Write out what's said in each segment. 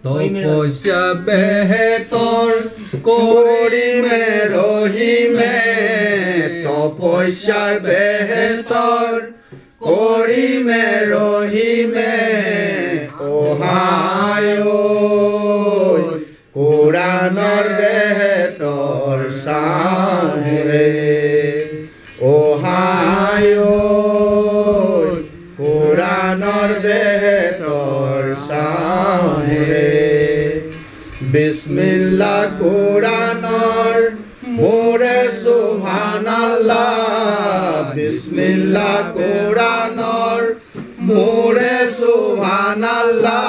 তপস্যা বেহেতৰ কৰিমে ৰহিমে তপস্যাৰ বেহেতৰ কৰিমে ৰহিমে অহায় কোৰাণৰ বেহেতৰ চাওঁৰে অহায় কোৰাণৰ বেহেতৰ চাওঁৰে বিসমিল্লাহ কোৰাণৰ মোৰে সুবহানাল্লাহ বিসমিল্লাহ কোৰাণৰ মোৰে সুবহানাল্লাহ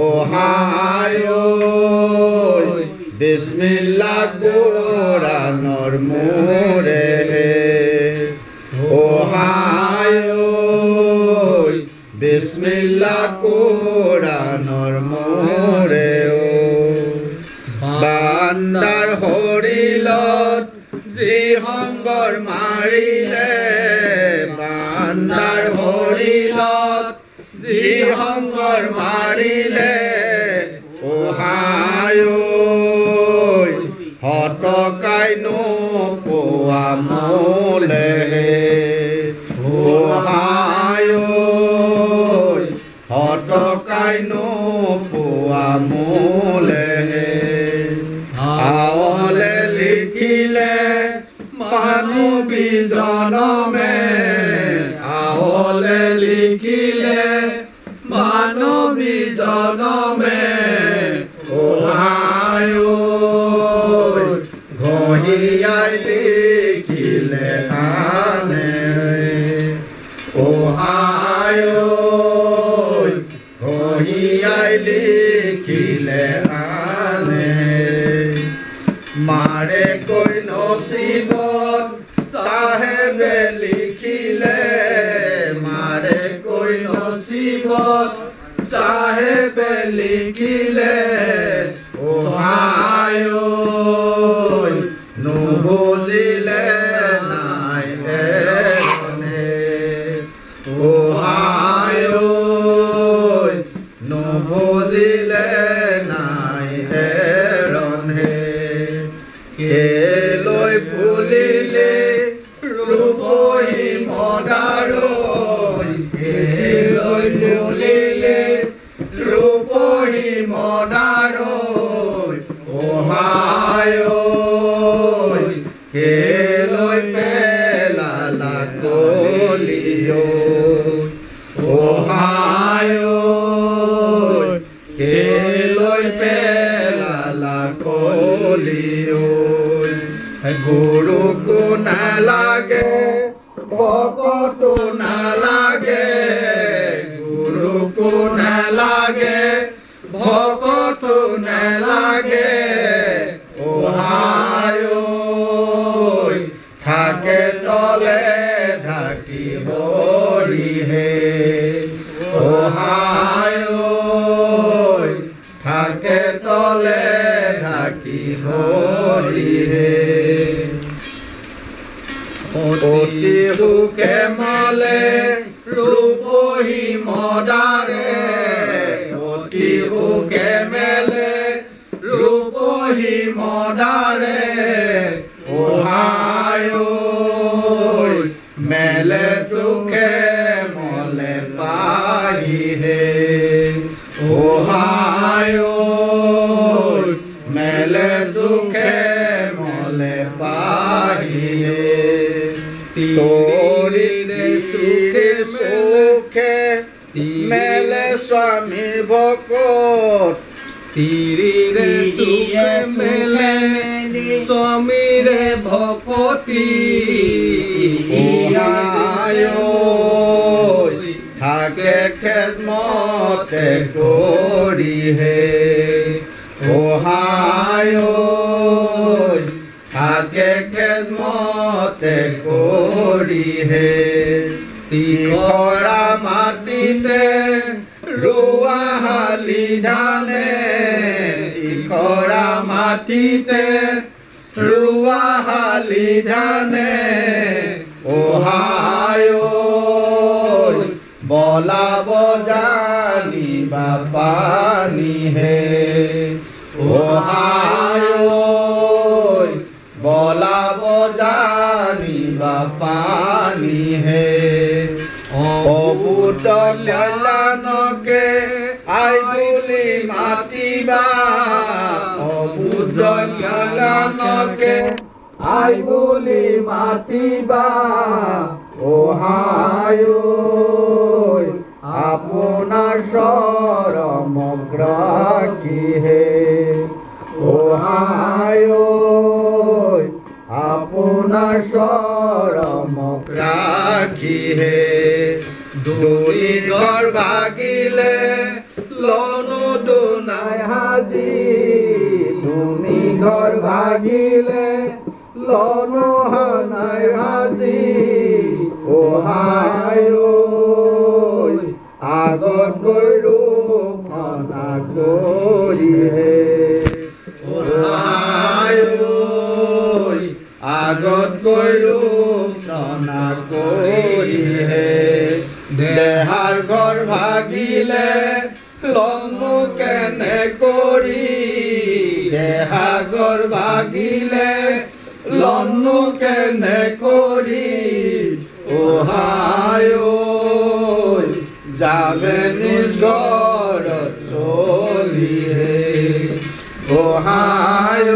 অহায় বিসমিল্লাহ কোৰাণৰ মোৰে অহায় বিসমিল্লাহ কোৰাণৰ মোৰে বান্দাৰ হৰিলত যি সংগৰ মাৰিলে বান্দাৰ হৰিলত যি সংগৰ মাৰিলে অহায় হতকাই নোপোৱা মোলে অহায় হতকাই নোপোৱা মোলে আৱলে লিখিলে মানৱী জনমে আৱলে লিখিলে মানৱী জনমে অহায় ঘঁহিয়াই লিখিলে আনে অহায় ঘঁহিয়াই লিখিলে আনে মাৰে কৈ নচিবত চাহেবে লিখিলে মাৰে কৈ নচিবত চাহেবে লিখিলে অহায় নুবুজিলে নাই এনে অহায় নুবুজিলে নাই এৰণে কেলৈ ফুলিলে ৰূপহী মদাৰৈ কেলৈ ফুলিলে ৰূপহী মদাৰৈ অহায় কেলৈ পেলালা কলিও অহায় কেলৈ পেলালা কলিও গুৰুকো নালাগে ভকতো নালাগে গুৰুকো নালাগে ভকতো নালাগে অহায় থাকে তলে ঢাকি হৰিহে অহায় থাকে তলে ঢাকি হৰিহে অতি সুখে মলে ৰূপহী মদাৰে অতি সুখে মেলে ৰূপহী মদাৰে অহায় মেলে সুখে মলে পাহিহে অহায় মেলে সুখে মলে পাহিহে তোৰিলে সুখে সুখে মেলে স্বামীৰ ভকত তিৰিৰে সুখে মেলে স্বামীৰে ভকতি অহায় থাকে খেজমতে কৰিহে অহায় থাকে খেজমতে কৰিহে তিখৰা মাটিতে ৰোৱা শালি ধানে তিখৰা মাটিতে ৰোৱা শালি ধানে অহায় বলাব জানি জানিবা পানীহে অহায় বলাব জানিবা পানীহে অবুত কল্যাণকে আই বুলি মাতিবা অবুত কল্যাণকে আই বুলি মাতিবা অহায় আপোনাৰ চৰমক ৰাখিহে অহায় আপোনাৰ চৰমক ৰাখিহে দুনি ঘৰ ভাগিলে লনো দুনাই হাজি দুনি ঘৰ ভাগিলে লনো হানাই হাজি অহায় আগত গৈ ৰূপনা কৰিহে অহায় আগত গৈ ৰূপনা কৰিহে দেহাৰ ঘৰ ভাগিলে লনো কেনে কৰি দেহা ঘৰ ভাগিলে লনো কেনে কৰি অহায় যাবে নিজ ঘৰত চলিহে অহায়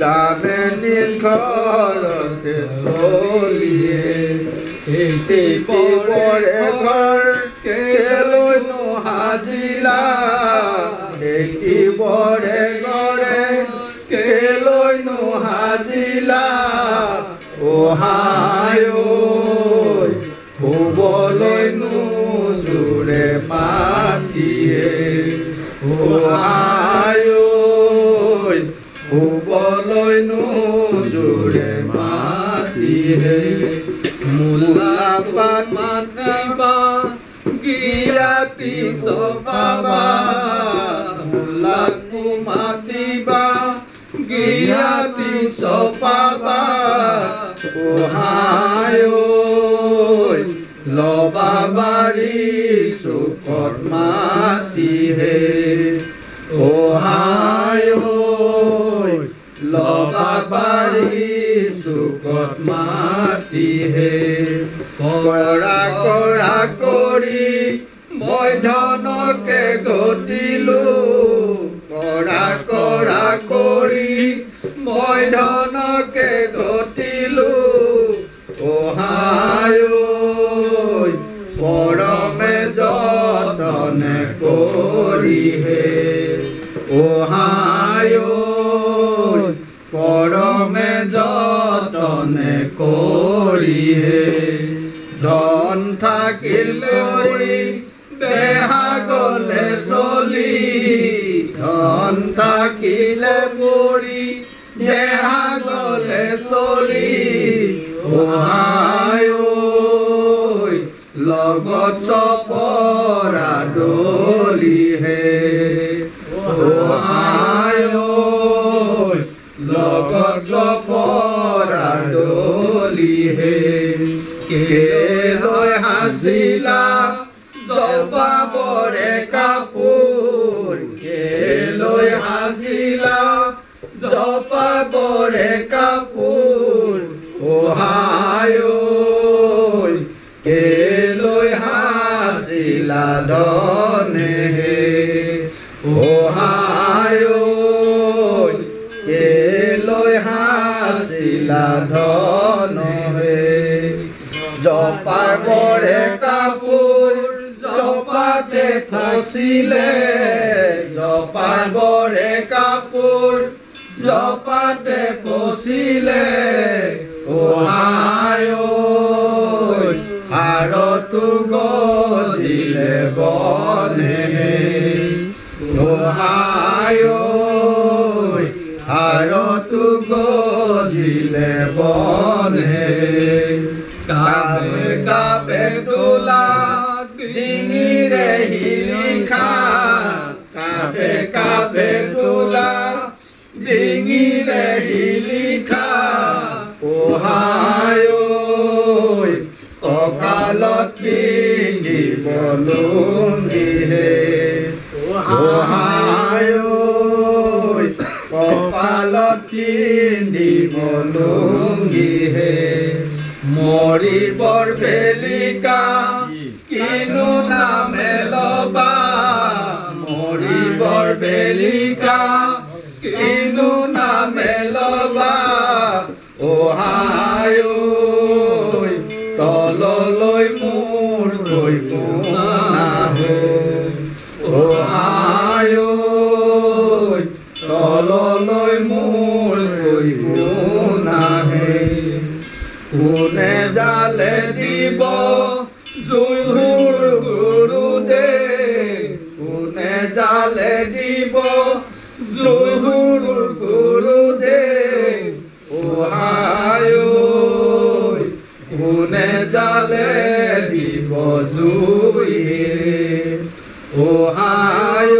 যাবে নিজ ঘৰতে চলিহে পৰে ঘৰ কেলৈ নহাজিলা পৰে ঘৰে কেলৈ নহাজিলা অহায় শুবলৈ নোজোৰে মাতিহে অহায় শুবলৈ নোজোৰে মাতিহে মূলা পাত মাতিবা গিয়াতি চপাবা মূলাকো মাতিবা গিয়াতি চপাবা অহায় লবা বাৰী চুকত মাতিহে অহায় লবা বাৰী চুকত মাতিহে কৰা কৰা কৰি মই ধনকে ঘটিলো কৰা কৰা কৰি মই ধনকে ঘটিলো অহায় পৰমে যতনে কৰিহে অহায় পৰমে যতনে কৰিহে ধন থাকিলে দেহা গলে চলি ধন থাকিলে পৰি দেহা গলে চলি অহায় লগত চপৰা দলিহে অহায় লগত চপৰা দলিহে কেলৈ হাচিলা জবাবৰে কাপোৰ কেলৈ হাচিলা জবাবৰে কাপোৰ অহায় কেলৈ হাচিলা ধনেহে অহায় কেলৈ হাচিলা ধনহে জপাৰ বৰে কাপোৰ জপাতে ফচিলে জপাৰ বৰে কাপোৰ জপাতে ফচিলে অহায় হাৰতো গজিলে বনেহে অহায় হাৰতো গজিলে বনেহে কাবে কাবে তোলা ডিঙিৰে শিলিখা কাবে কাবে তোলা ডিঙিৰে শিলিখা অহায় কঁকালত পিন্ধিব লুঙ্গি সহায় কপালত পিন্ধিব লুঙ্গি হে মৰিবৰ বেলিকা কিনো নামে লবা মৰিবৰ বেলিকা কিনো নামে লবা অহায় তললৈ মোৰ গৈ নাহে অহায় তললৈ মোৰ গৈ নাহে কোনে জালে দিব জুহুৰ গুৰুদেৱ কোনে জালে দিব জুহুৰ গুৰুদেৱ অহায় কোনে জালে দিব জুয়ে অহায়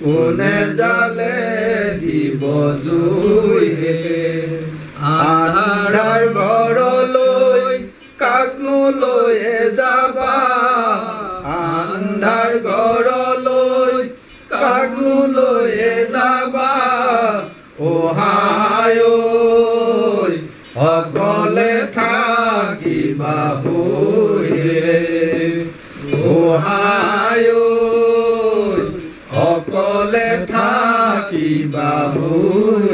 কোনে জালে দিব জুয়ে আন্ধাৰ ঘৰলৈ কাকনো লৈয়ে যাবা আন্ধাৰ ঘৰলৈ কাকনো লৈয়ে যাবা অহায় অকলে থাকিবা বহিয়ে অহায় অকলে থাকিবা বহিয়ে